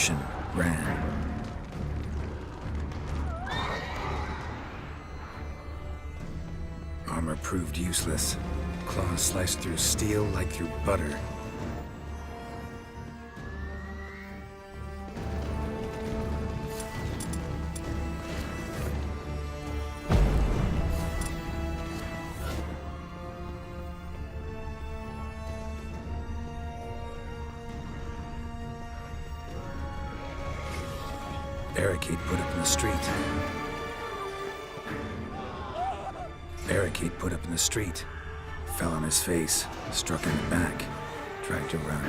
formation, ran. Armor proved useless. Claws sliced through steel like through butter. Barricade put up in the street. Barricade put up in the street. Fell on his face, struck in the back, tried to run.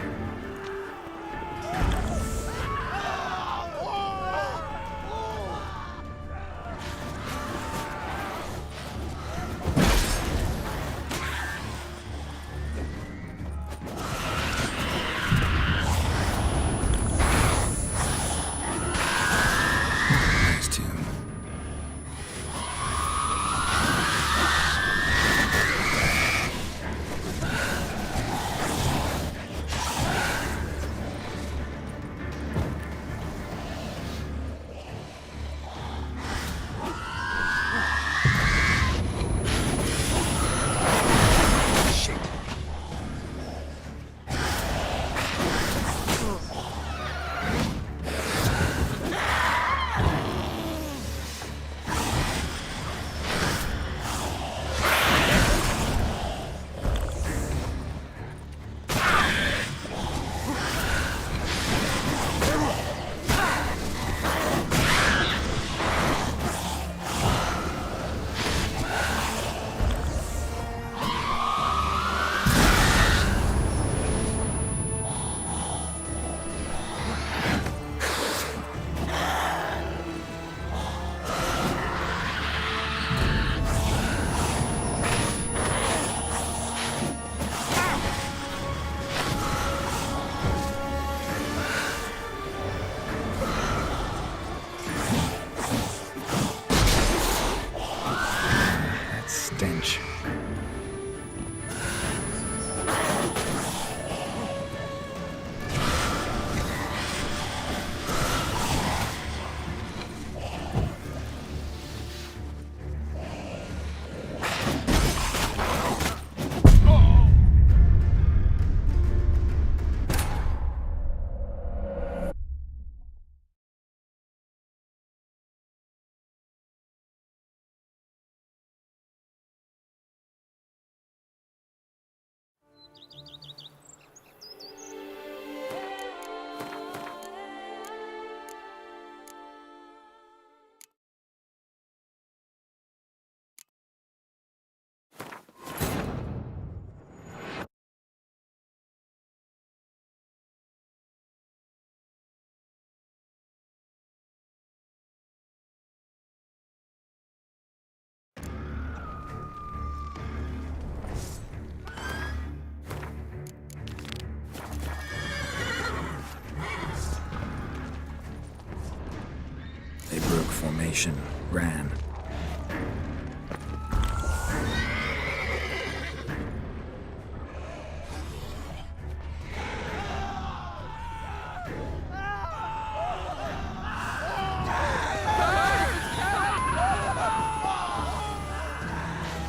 They broke formation, ran.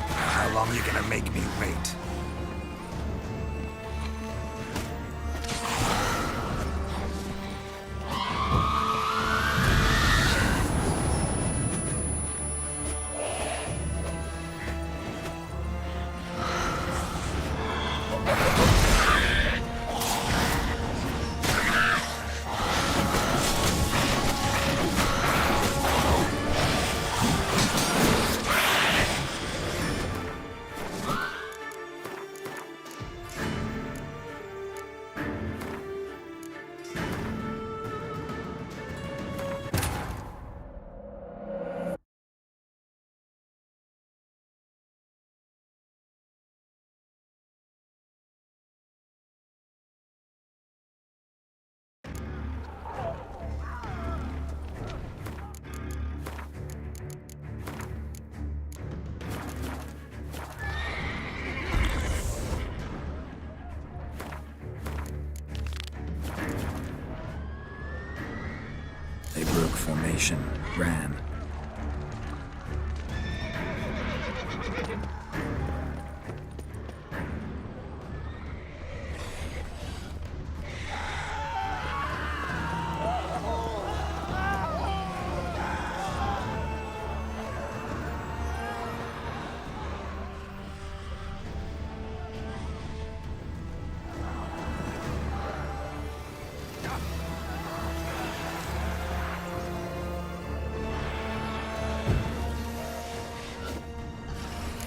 How long are you gonna make me wait? ammunition, ran.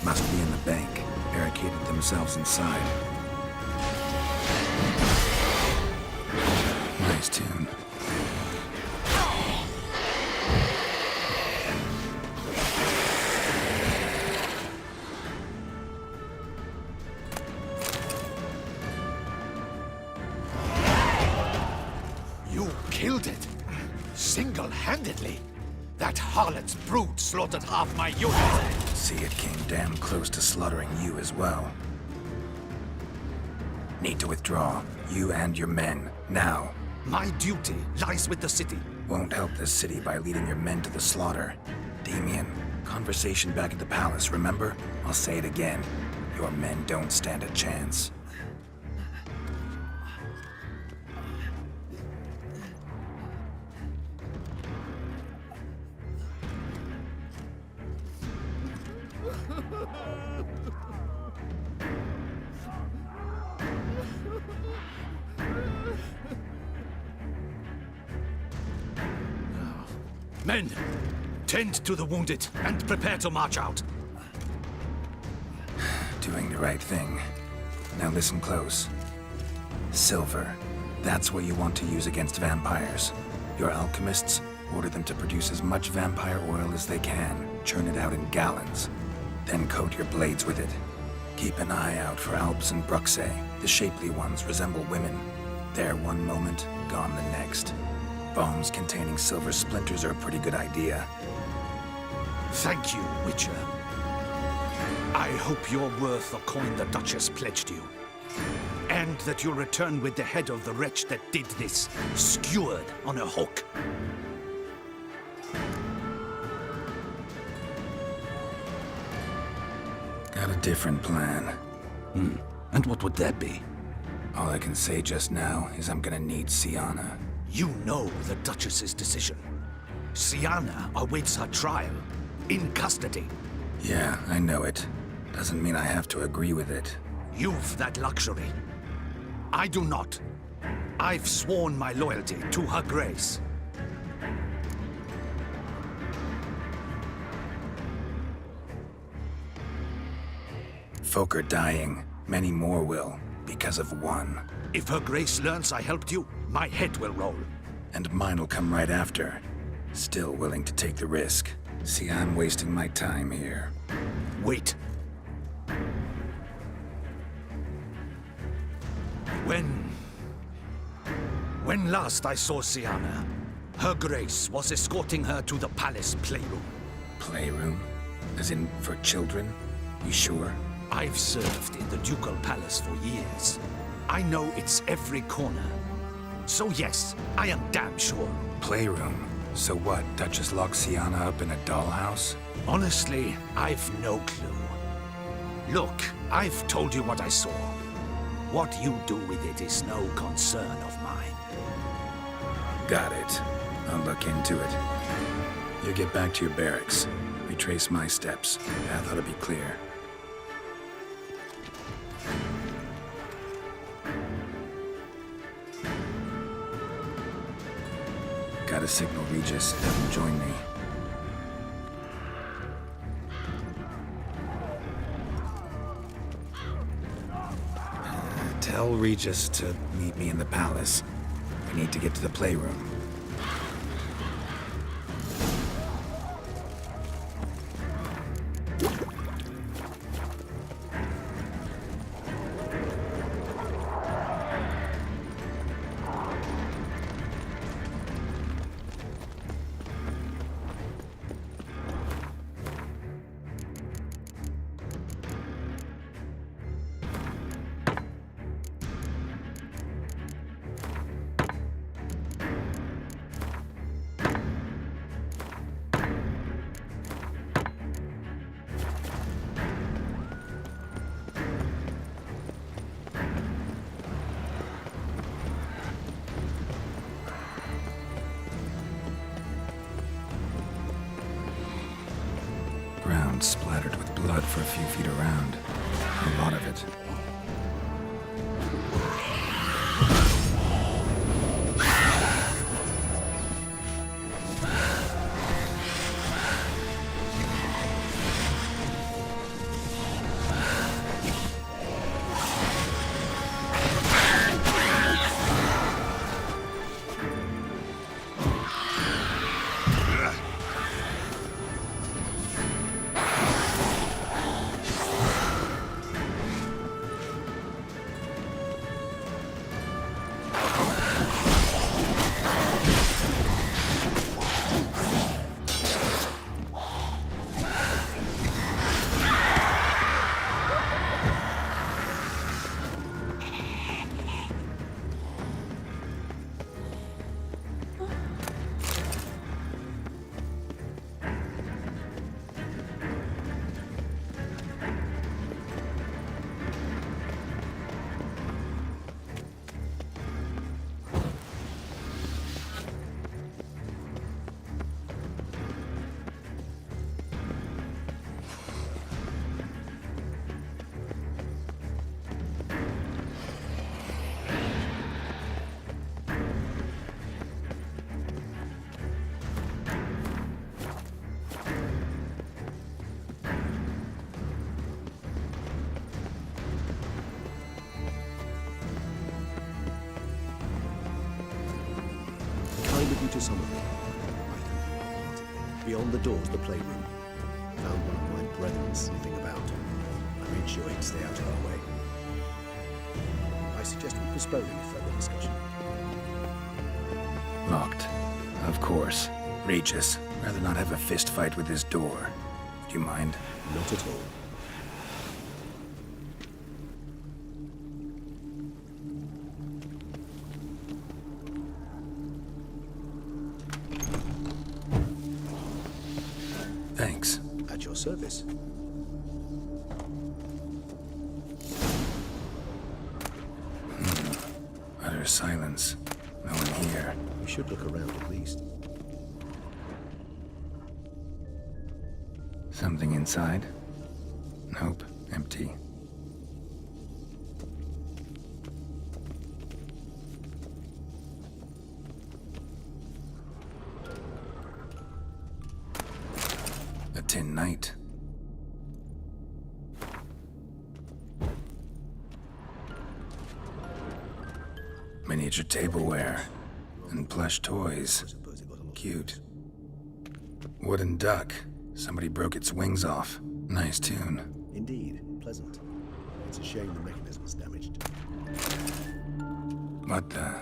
Must be in the bank, barricaded themselves inside. Nice tune. You killed it? Single-handedly? That harlot's brood slaughtered half my unit. See, it came damn close to slaughtering you as well. Need to withdraw, you and your men, now. My duty lies with the city. Won't help the city by leading your men to the slaughter. Damien, conversation back at the palace, remember? I'll say it again. Your men don't stand a chance. Men, tend to the wounded and prepare to march out. Doing the right thing. Now listen close. Silver. That's what you want to use against vampires. Your alchemists, order them to produce as much vampire oil as they can. Churn it out in gallons. Then coat your blades with it. Keep an eye out for Alps and Bruxae. The shapely ones resemble women. There one moment, gone the next. Bombs containing silver splinters are a pretty good idea. Thank you, Witcher. I hope you're worth the coin the Duchess pledged you. And that you'll return with the head of the wretch that did this, skewered on a hook. Got a different plan. And what would that be? All I can say just now is I'm gonna need Sienna. You know the Duchess's decision. Sienna awaits her trial, in custody. Yeah, I know it. Doesn't mean I have to agree with it. You've that luxury. I do not. I've sworn my loyalty to her grace. Folk are dying. Many more will, because of one. If her grace learns I helped you, my head will roll. And mine will come right after. Still willing to take the risk. See, I'm wasting my time here. Wait. When last I saw Sienna, her grace was escorting her to the palace playroom. Playroom? As in, for children? You sure? I've served in the ducal palace for years. I know its every corner. So yes, I am damn sure. Playroom? So what, Duchess locked Sienna up in a dollhouse? Honestly, I've no clue. Look, I've told you what I saw. What you do with it is no concern of mine. Got it. I'll look into it. You get back to your barracks. Retrace my steps. Path ought to be clear. Gotta signal Regis. Have him join me. Tell Regis to meet me in the palace. We need to get to the playroom. splattered with blood for a few feet around. A lot of it. To some of them. I think not. Beyond the doors, the playroom. Found one of my brethren sniffing about. I made sure he'd stay out of our way. I suggest we postpone any further discussion. Locked. Of course. Regis. Rather not have a fist fight with this door. Do you mind? Not at all. Thanks. At your service. Utter silence. No one here. We should look around at least. Something inside? Nope. Empty. A tin knight. Miniature tableware. And plush toys. I suppose it got a lot. Cute. Wooden duck. Somebody broke its wings off. Nice tune. Indeed, pleasant. It's a shame the mechanism's damaged. What the?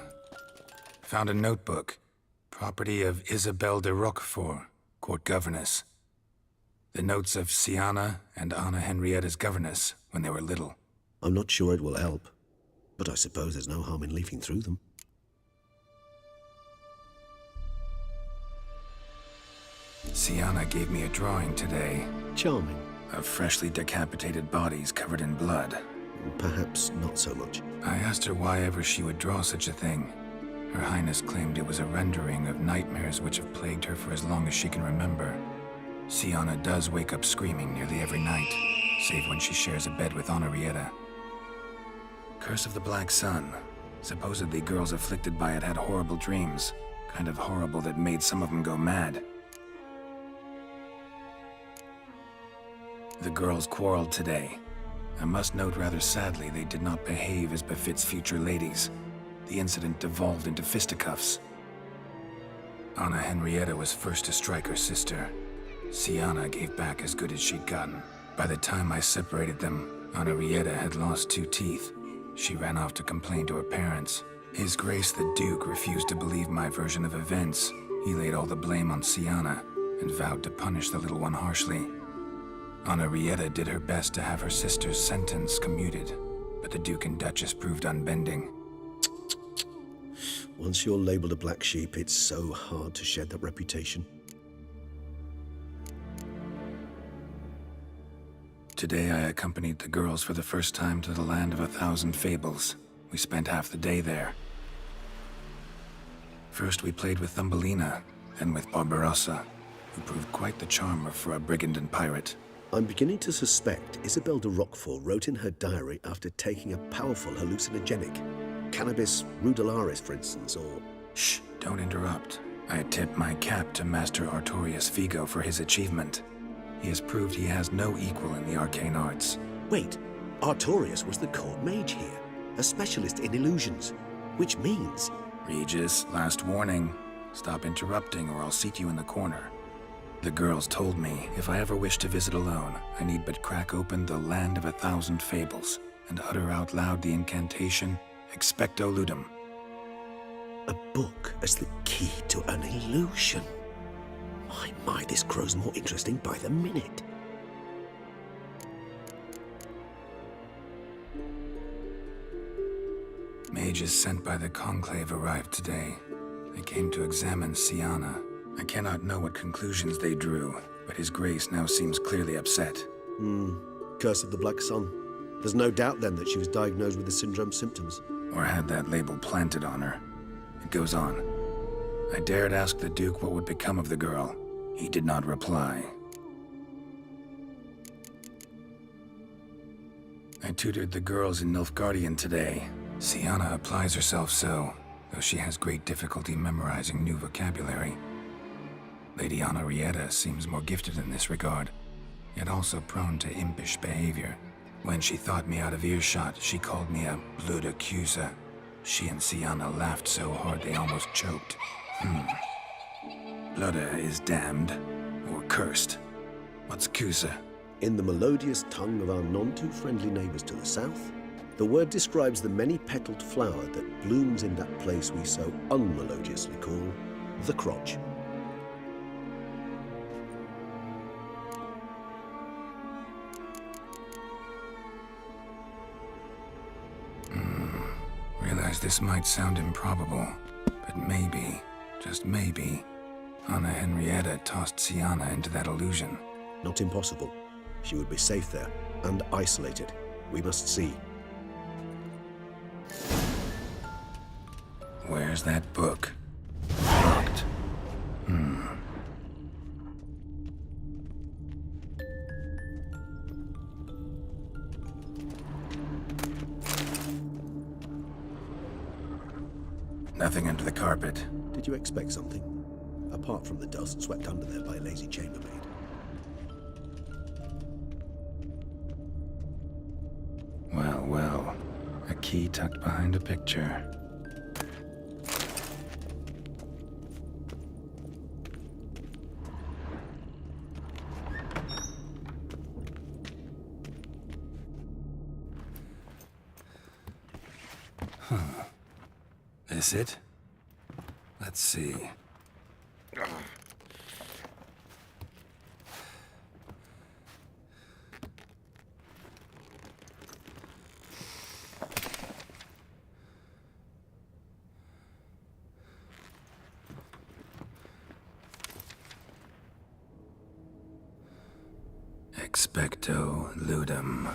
Found a notebook. Property of Isabelle de Roquefort, court governess. The notes of Sienna and Anna Henrietta's governess when they were little. I'm not sure it will help, but I suppose there's no harm in leafing through them. Sienna gave me a drawing today Charming. of freshly decapitated bodies covered in blood. Perhaps not so much. I asked her why ever she would draw such a thing. Her Highness claimed it was a rendering of nightmares which have plagued her for as long as she can remember. Sienna does wake up screaming nearly every night, save when she shares a bed with Henrietta. Curse of the Black Sun. Supposedly girls afflicted by it had horrible dreams. Kind of horrible that made some of them go mad. The girls quarreled today. I must note rather sadly they did not behave as befits future ladies. The incident devolved into fisticuffs. Anna Henrietta was first to strike her sister. Sienna gave back as good as she'd gotten. By the time I separated them, Henrietta had lost 2 teeth. She ran off to complain to her parents. His Grace the Duke refused to believe my version of events. He laid all the blame on Sienna and vowed to punish the little one harshly. Henrietta did her best to have her sister's sentence commuted, but the Duke and Duchess proved unbending. Once you're labeled a black sheep, it's so hard to shed that reputation. Today I accompanied the girls for the first time to the land of 1,000 fables. We spent half the day there. First we played with Thumbelina, then with Barbarossa, who proved quite the charmer for a brigand and pirate. I'm beginning to suspect Isabel de Roquefort wrote in her diary after taking a powerful hallucinogenic. Cannabis rudularis, for instance, or... Shh, don't interrupt. I tip my cap to Master Artorius Vigo for his achievement. He has proved he has no equal in the arcane arts. Wait, Artorius was the court mage here, a specialist in illusions, which means... Regis, last warning. Stop interrupting or I'll seat you in the corner. The girls told me if I ever wish to visit alone, I need but crack open the Land of 1,000 Fables and utter out loud the incantation, Expecto Ludum. A book as the key to an illusion. My, this grows more interesting by the minute. Mages sent by the Conclave arrived today. They came to examine Siana. I cannot know what conclusions they drew, but His Grace now seems clearly upset. Curse of the Black Sun. There's no doubt then that she was diagnosed with the syndrome symptoms. Or had that label planted on her. It goes on. I dared ask the Duke what would become of the girl. He did not reply. I tutored the girls in Nilfgaardian today. Siana applies herself so, though she has great difficulty memorizing new vocabulary. Lady Henrietta seems more gifted in this regard, yet also prone to impish behavior. When she thought me out of earshot, she called me a blood accuser. She and Siana laughed so hard they almost choked. Blood is damned, or cursed. What's Cusa? In the melodious tongue of our none-too-friendly neighbors to the south, the word describes the many-petaled flower that blooms in that place we so unmelodiously call the crotch. Realize this might sound improbable, but maybe, just maybe, Anna Henrietta tossed Siana into that illusion. Not impossible. She would be safe there, and isolated. We must see. Where's that book? Locked. Nothing under the carpet. Did you expect something? Apart from the dust swept under there by a lazy chambermaid. Well, well. A key tucked behind a picture. This it? Let's see. Expecto Ludum.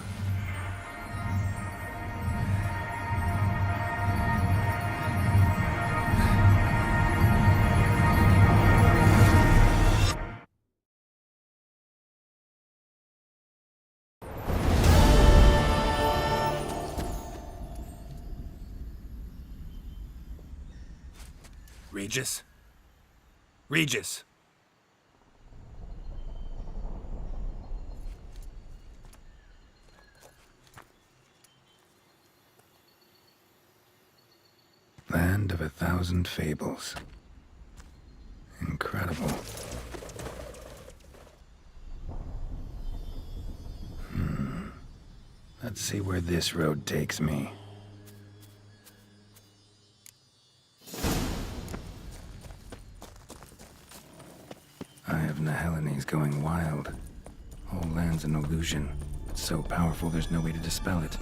Regis? Regis! Land of 1,000 Fables. Incredible. Let's see where this road takes me. Eye of Nehelines going wild. Whole land's an illusion. It's so powerful there's no way to dispel it.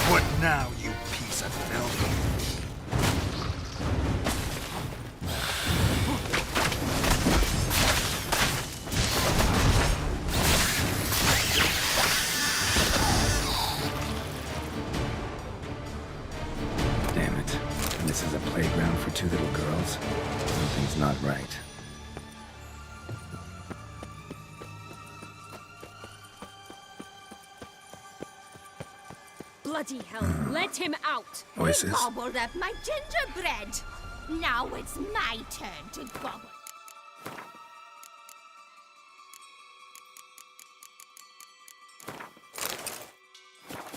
What now, you piece of filth? Bloody hell, let him out! Voices. Gobbled up my gingerbread. Now it's my turn to gobble.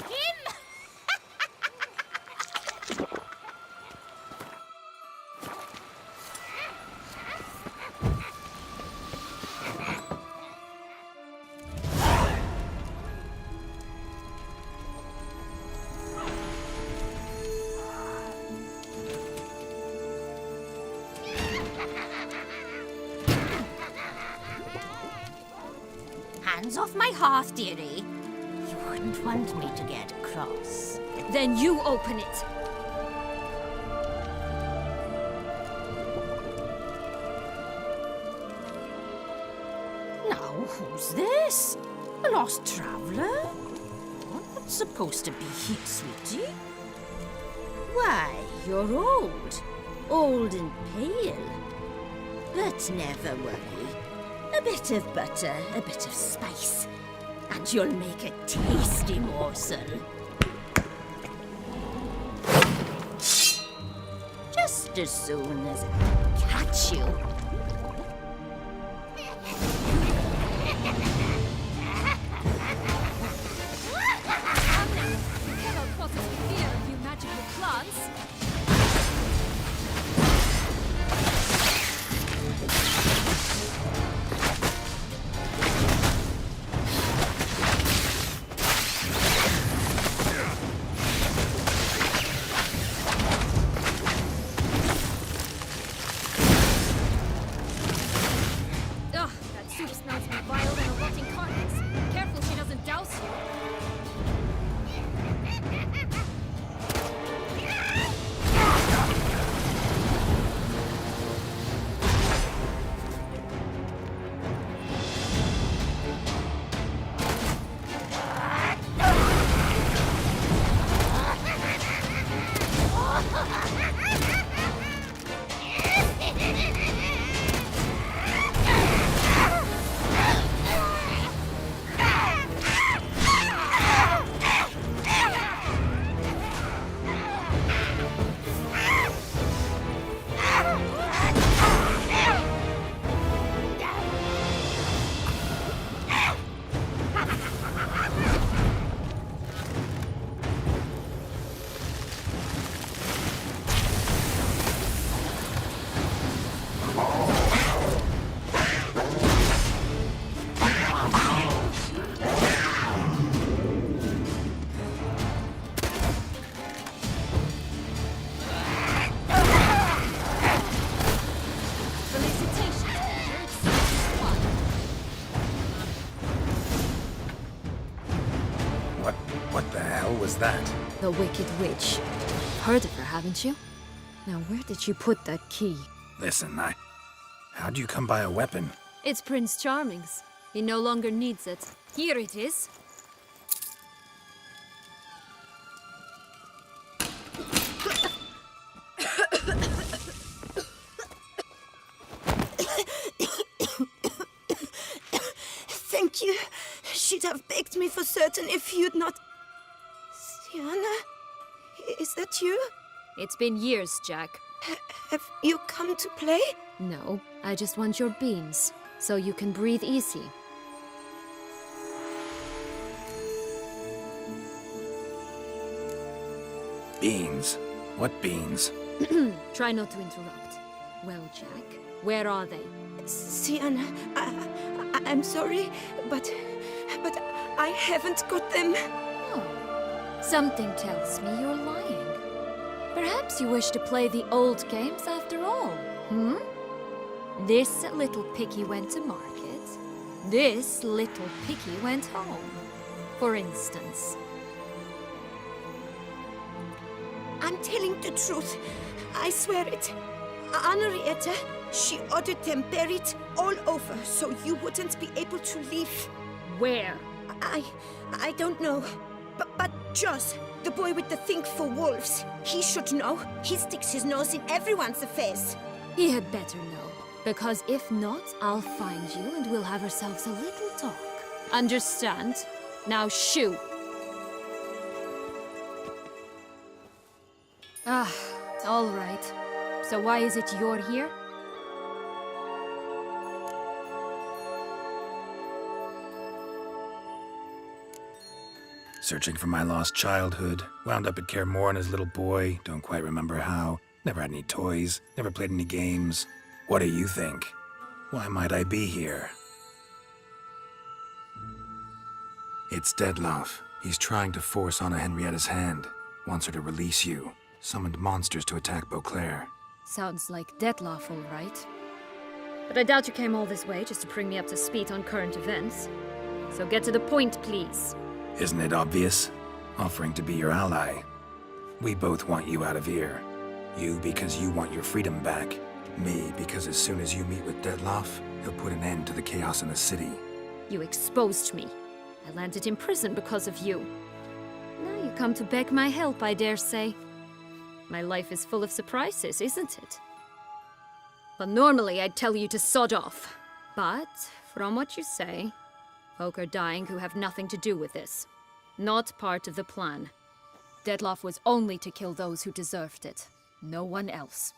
Him! Hands off my hearth, dearie. You wouldn't want me to get cross. Then you open it. Now, who's this? A lost traveler? You're not supposed to be here, sweetie. Why, you're old. Old and pale. But never worry. A bit of butter, a bit of spice, and you'll make a tasty morsel. Just as soon as I catch you. You cannot cause us fear if you magical plants. Ugh, that soup smells more vile than a rotting carcass. Careful she doesn't douse you. What the hell was that? The Wicked Witch. Heard of her, haven't you? Now, where did you put that key? Listen, how'd you come by a weapon? It's Prince Charming's. He no longer needs it. Here it is. Thank you. She'd have begged me for certain if you'd not... Sienna? Is that you? It's been years, Jack. Have you come to play? No, I just want your beans, so you can breathe easy. Beans? What beans? Try not to interrupt. Well, Jack, where are they? Sienna, I'm sorry, but I haven't got them. Oh, something tells me you're lying. Perhaps you wish to play the old games after all, hmm? This little piggy went to market. This little piggy went home, for instance. I'm telling the truth. I swear it. Henrietta, she ordered them buried all over so you wouldn't be able to leave. Where? I don't know. But Joss, the boy with the thing for wolves, he should know. He sticks his nose in everyone's affairs. He had better know, because if not, I'll find you and we'll have ourselves a little talk. Understand? Now shoo! Ah, all right. So why is it you're here? Searching for my lost childhood. Wound up at Kaer Morhen as a little boy. Don't quite remember how. Never had any toys. Never played any games. What do you think? Why might I be here? It's Dettlaff. He's trying to force Anna Henrietta's hand. Wants her to release you. Summoned monsters to attack Beauclair. Sounds like Dettlaff, all right. But I doubt you came all this way just to bring me up to speed on current events. So get to the point, please. Isn't it obvious? Offering to be your ally. We both want you out of here. You because you want your freedom back. Me because as soon as you meet with Dettlaff, he'll put an end to the chaos in the city. You exposed me. I landed in prison because of you. Now you come to beg my help, I dare say. My life is full of surprises, isn't it? Well, normally I'd tell you to sod off. But, from what you say, folk are dying who have nothing to do with this. Not part of the plan. Dettlaff was only to kill those who deserved it. No one else.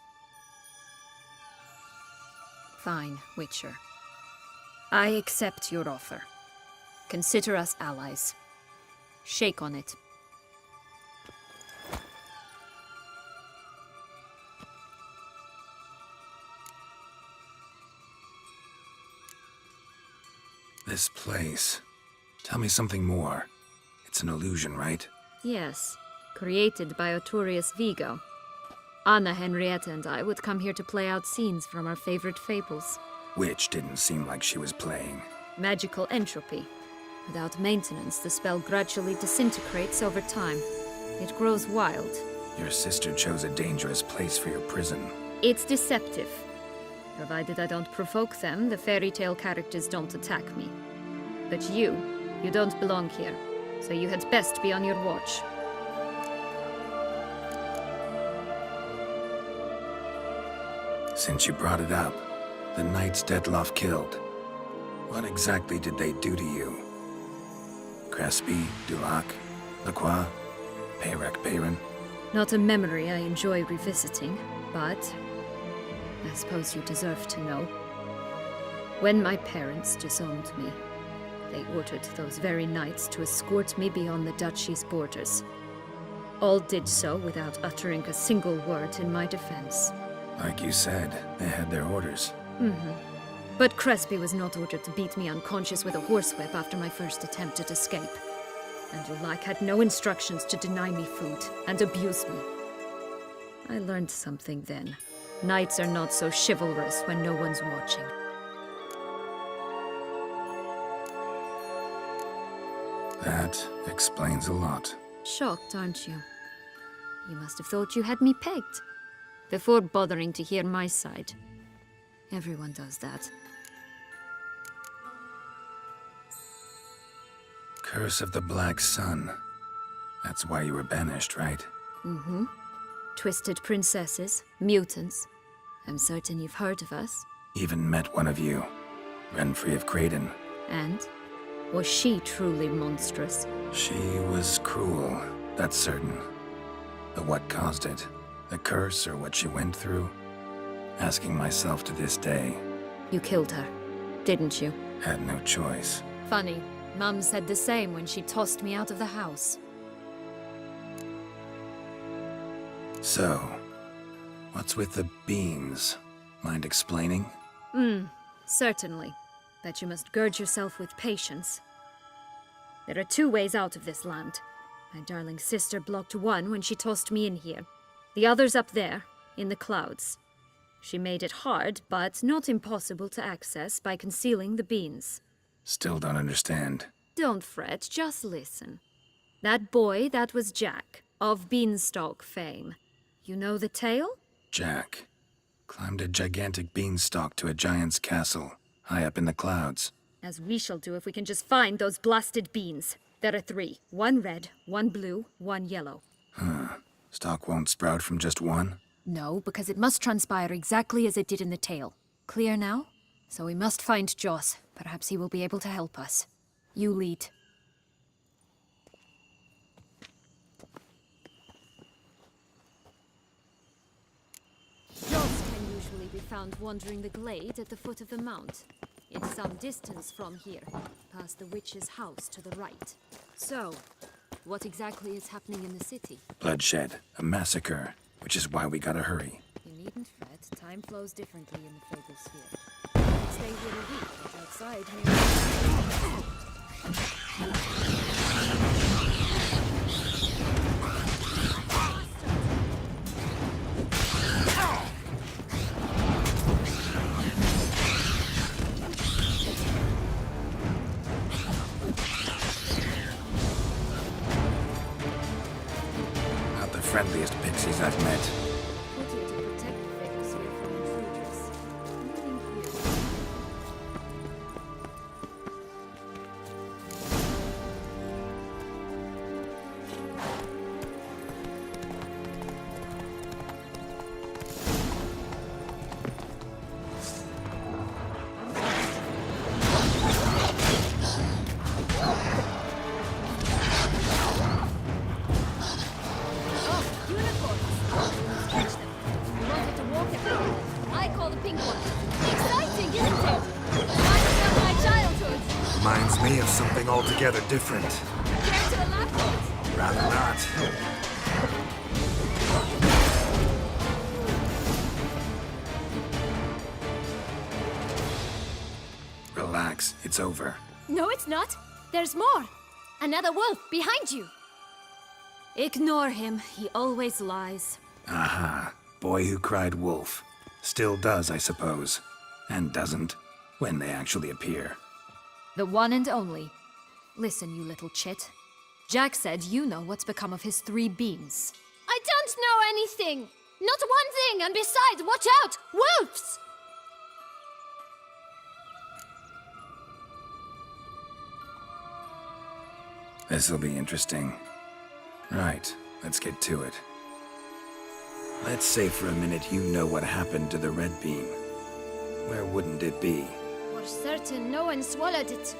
Fine, Witcher. I accept your offer. Consider us allies. Shake on it. This place. Tell me something more. It's an illusion, right? Yes, created by Arturius Vigo. Anna Henrietta and I would come here to play out scenes from our favorite fables. Which didn't seem like she was playing. Magical entropy. Without maintenance, the spell gradually disintegrates over time. It grows wild. Your sister chose a dangerous place for your prison. It's deceptive. Provided I don't provoke them, the fairy tale characters don't attack me. But you don't belong here, so you had best be on your watch. Since you brought it up, the knights Dettlaff killed. What exactly did they do to you? Crespi, Dulac, Lacroix, Peyrac Bayron? Not a memory I enjoy revisiting, but I suppose you deserve to know. When my parents disowned me, they ordered those very knights to escort me beyond the duchy's borders. All did so without uttering a single word in my defense. Like you said, they had their orders. But Crespi was not ordered to beat me unconscious with a horsewhip after my first attempt at escape. And Dulac had no instructions to deny me food and abuse me. I learned something then. Knights are not so chivalrous when no one's watching. That explains a lot. Shocked, aren't you? You must have thought you had me pegged. Before bothering to hear my side. Everyone does that. Curse of the Black Sun. That's why you were banished, right? Twisted princesses, mutants. I'm certain you've heard of us. Even met one of you. Renfrey of Craden. And? Was she truly monstrous? She was cruel, that's certain. But what caused it? The curse or what she went through? Asking myself to this day. You killed her, didn't you? Had no choice. Funny. Mum said the same when she tossed me out of the house. So, what's with the beans? Mind explaining? Certainly. But you must gird yourself with patience. There are two ways out of this land. My darling sister blocked one when she tossed me in here. The other's up there, in the clouds. She made it hard, but not impossible to access by concealing the beans. Still don't understand. Don't fret, just listen. That boy, that was Jack, of Beanstalk fame. You know the tale? Jack climbed a gigantic beanstalk to a giant's castle, high up in the clouds. As we shall do if we can just find those blasted beans. There are 3. 1 red, 1 blue, 1 yellow. Stalk won't sprout from just one? No, because it must transpire exactly as it did in the tale. Clear now? So we must find Joss. Perhaps he will be able to help us. You lead. usually be found wandering the glade at the foot of the mount. It's some distance from here, past the witch's house to the right. So, what exactly is happening in the city? Bloodshed, a massacre, which is why we gotta hurry. You needn't fret. Time flows differently in the Fable Sphere. Stay here a week, but outside Not the friendliest pixies I've met. put here to protect the Fable Sphere from intruders. Moving here. I call the pink one. Exciting, isn't it? Reminds me of my childhood. Reminds me of something altogether different. Care to elaborate? Rather not. Relax, it's over. No, it's not. There's more. Another wolf behind you. Ignore him. He always lies. Aha. Boy who cried wolf. Still does, I suppose. And doesn't, when they actually appear. The one and only. Listen, you little chit. Jack said you know what's become of his 3 beans. I don't know anything! Not one thing, and besides, watch out! Wolves! This'll be interesting. Right, let's get to it. Let's say for a minute you know what happened to the red bean. Where wouldn't it be? For certain no one swallowed it.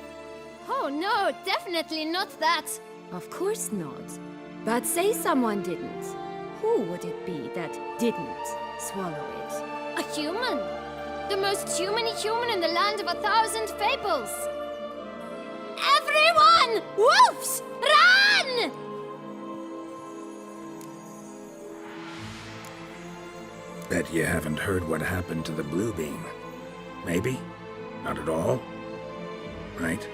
Oh no, definitely not that. Of course not. But say someone didn't. Who would it be that didn't swallow it? A human. The most human-y human in the land of 1,000 fables. Everyone! Wolves! Run! Bet you haven't heard what happened to the blue bean. Maybe? Not at all? Right?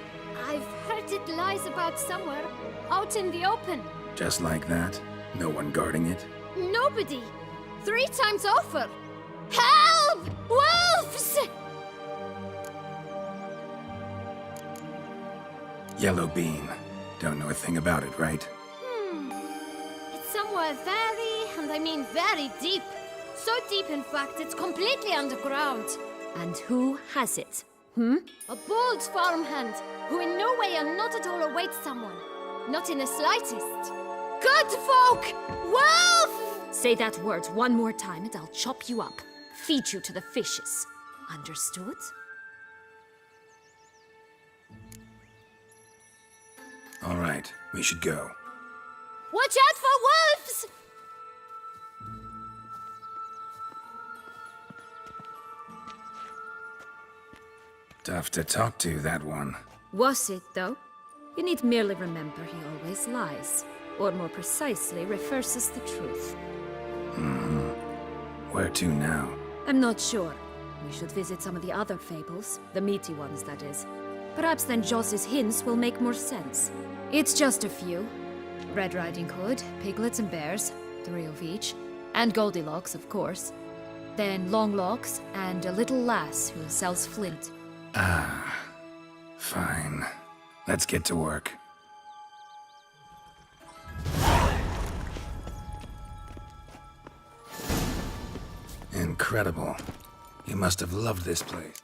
I've heard it lies about somewhere, out in the open. Just like that? No one guarding it? Nobody. 3 times over. Help! Wolves! Yellow bean. Don't know a thing about it, right? It's somewhere very, and I mean very deep. So deep, in fact, it's completely underground. And who has it? A bold farmhand, who in no way and not at all awaits someone. Not in the slightest. Good folk! Wolf! Say that word one more time and I'll chop you up. Feed you to the fishes. Understood? All right, we should go. Watch out for wolves! Tough to talk to, that one. Was it, though? You need merely remember he always lies. Or more precisely, reverses the truth. Where to now? I'm not sure. We should visit some of the other fables. The meaty ones, that is. Perhaps then Joss's hints will make more sense. It's just a few. Red Riding Hood, piglets and bears, 3 of each. And Goldilocks, of course. Then Longlocks, and a little lass who sells flint. Fine. Let's get to work. Incredible. You must have loved this place.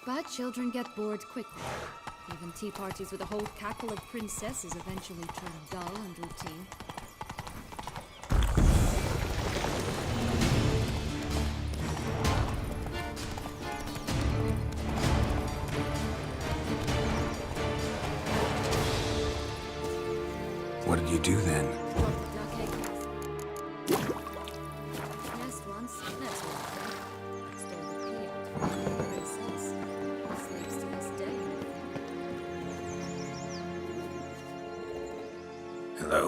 But children get bored quickly. Even tea parties with a whole cackle of princesses eventually turn dull and routine. What did you do then? Nest once, that's all. Stole the key out from the princess. Sleeps to this day. Hello?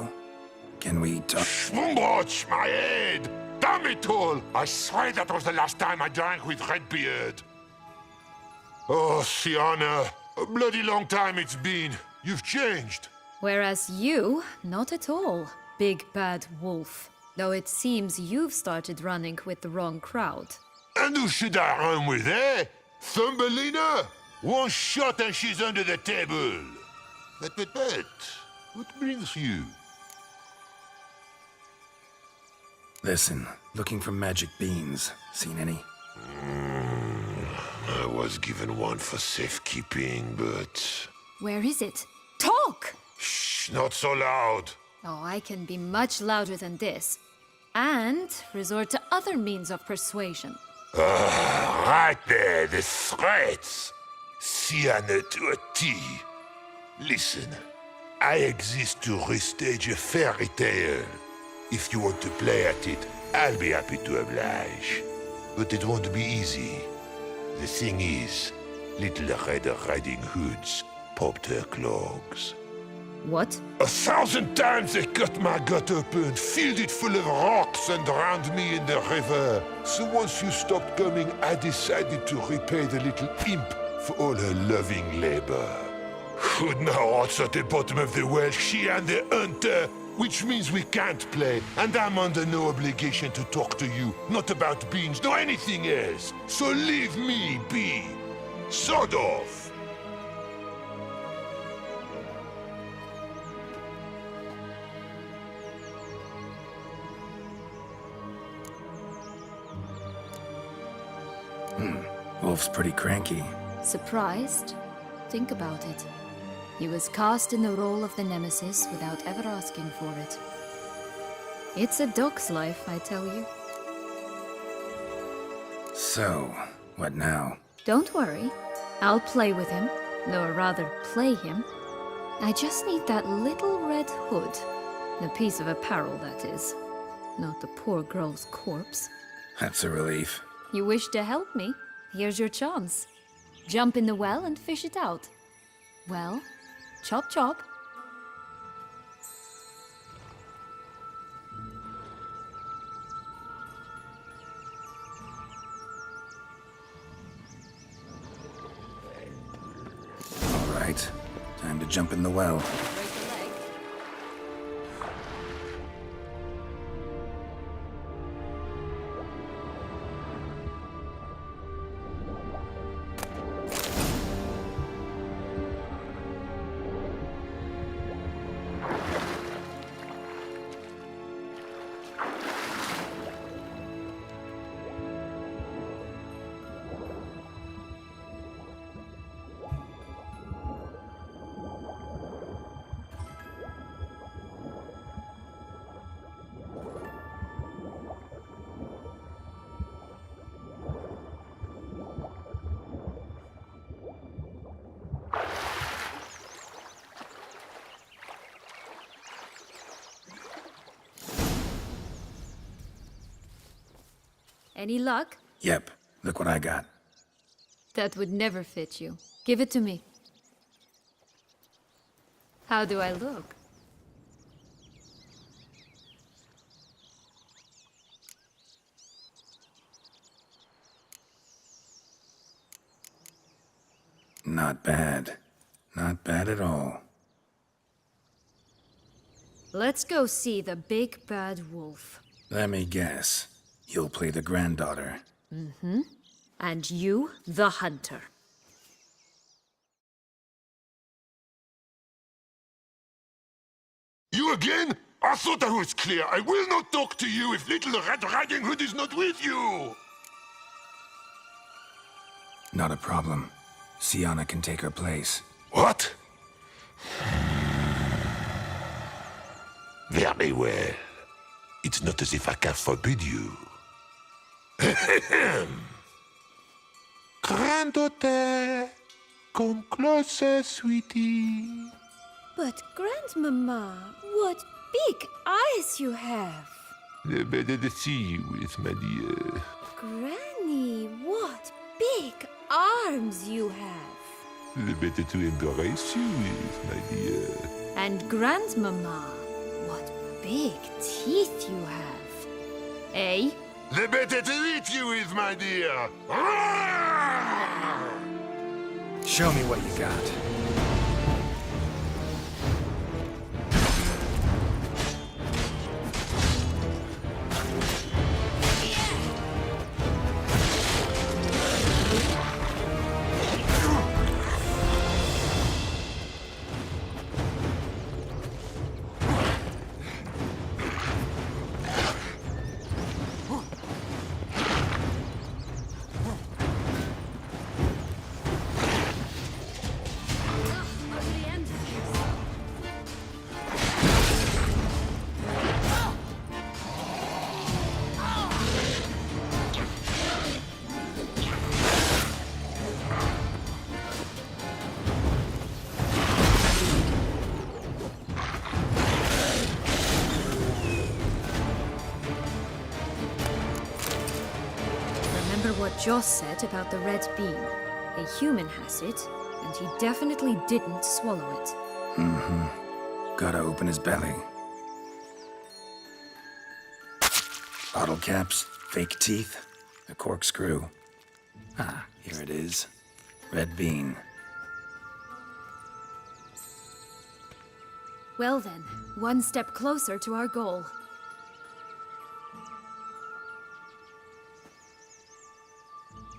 Can we talk? Watch my head! Damn it all! I swear that was the last time I drank with Redbeard. Oh, Sienna, a bloody long time it's been. You've changed. Whereas you, not at all, big bad wolf. Though it seems you've started running with the wrong crowd. And who should I run with, eh? Thumbelina? One shot and she's under the table. But, what brings you? Listen, looking for magic beans. Seen any? I was given one for safekeeping, but... Where is it? Talk! Shh, not so loud. Oh, I can be much louder than this. And resort to other means of persuasion. Right there, the threats. Sienna to a T. Listen, I exist to restage a fairy tale. If you want to play at it, I'll be happy to oblige. But it won't be easy. The thing is, little Red Riding Hoods popped her clogs. What? 1,000 times they cut my gut open, filled it full of rocks and drowned me in the river. So once you stopped coming, I decided to repay the little imp for all her loving labor. Who'd now what's at the bottom of the well, she and the hunter, which means we can't play, and I'm under no obligation to talk to you, not about beans, nor anything else. So leave me be. Sod off. Wolf's pretty cranky. Surprised? Think about it. He was cast in the role of the Nemesis without ever asking for it. It's a dog's life, I tell you. So, what now? Don't worry. I'll play with him. Or rather, play him. I just need that little red hood. A piece of apparel, that is. Not the poor girl's corpse. That's a relief. You wish to help me? Here's your chance. Jump in the well and fish it out. Well, chop chop. All right. Time to jump in the well. Break a leg. Any luck? Yep, look what I got. That would never fit you. Give it to me. How do I look? Not bad. Not bad at all. Let's go see the big bad wolf. Let me guess. You'll play the granddaughter. And you, the hunter. You again? I thought I was clear. I will not talk to you if little Red Riding Hood is not with you. Not a problem. Sienna can take her place. What? Very well. It's not as if I can forbid you. Granddaughter, come closer, sweetie. But Grandmama, what big eyes you have! Better to see you with, my dear. Granny, what big arms you have! The better to embrace you with, my dear. And Grandmama, what big teeth you have! Eh? The better to eat you with, my dear. Show me what you got. Remember what Joss said about the red bean? A human has it, and he definitely didn't swallow it. Gotta open his belly. Bottle caps, fake teeth, a corkscrew. Ah, here it is. Red bean. Well then, one step closer to our goal.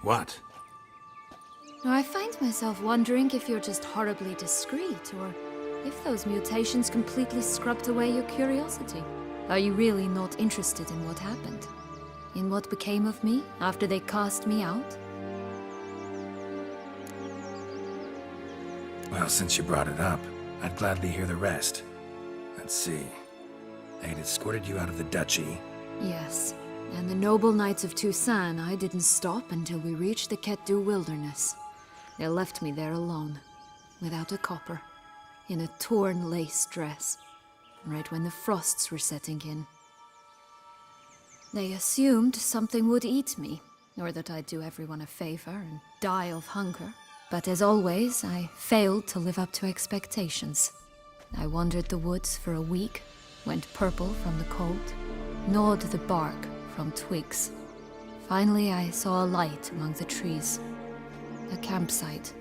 What? Now, I find myself wondering if you're just horribly discreet, or if those mutations completely scrubbed away your curiosity. Are you really not interested in what happened? In what became of me after they cast me out? Well, since you brought it up, I'd gladly hear the rest. Let's see. They had escorted you out of the duchy. Yes. And the noble knights of Toussaint, I didn't stop until we reached the Ketdu wilderness. They left me there alone, without a copper, in a torn lace dress, right when the frosts were setting in. They assumed something would eat me, or that I'd do everyone a favor and die of hunger. But as always, I failed to live up to expectations. I wandered the woods for a week, went purple from the cold, gnawed the bark from twigs. Finally, I saw a light among the trees. A campsite.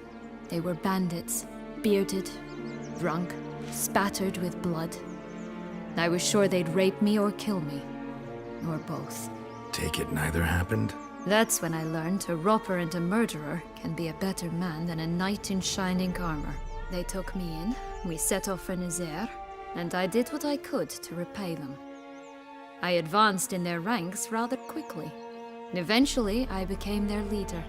They were bandits, bearded, drunk, spattered with blood. I was sure they'd rape me or kill me. Or both. Take it neither happened? That's when I learned a robber and a murderer can be a better man than a knight in shining armor. They took me in, we set off for Nazaire, and I did what I could to repay them. I advanced in their ranks rather quickly. Eventually, I became their leader.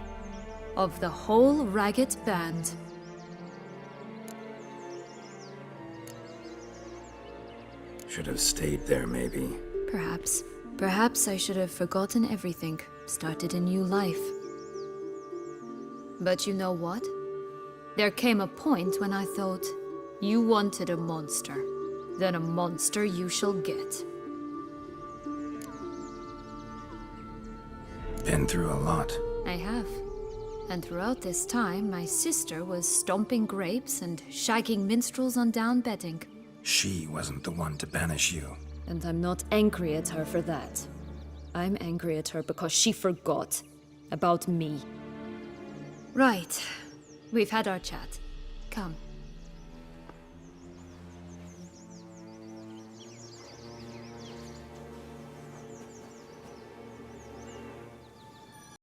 Of the whole ragged band. Should have stayed there, maybe. Perhaps. Perhaps I should have forgotten everything, started a new life. But you know what? There came a point when I thought, you wanted a monster. Then a monster you shall get. Been through a lot. I have. And throughout this time, my sister was stomping grapes and shagging minstrels on down bedding. She wasn't the one to banish you. And I'm not angry at her for that. I'm angry at her because she forgot about me. Right. We've had our chat. Come.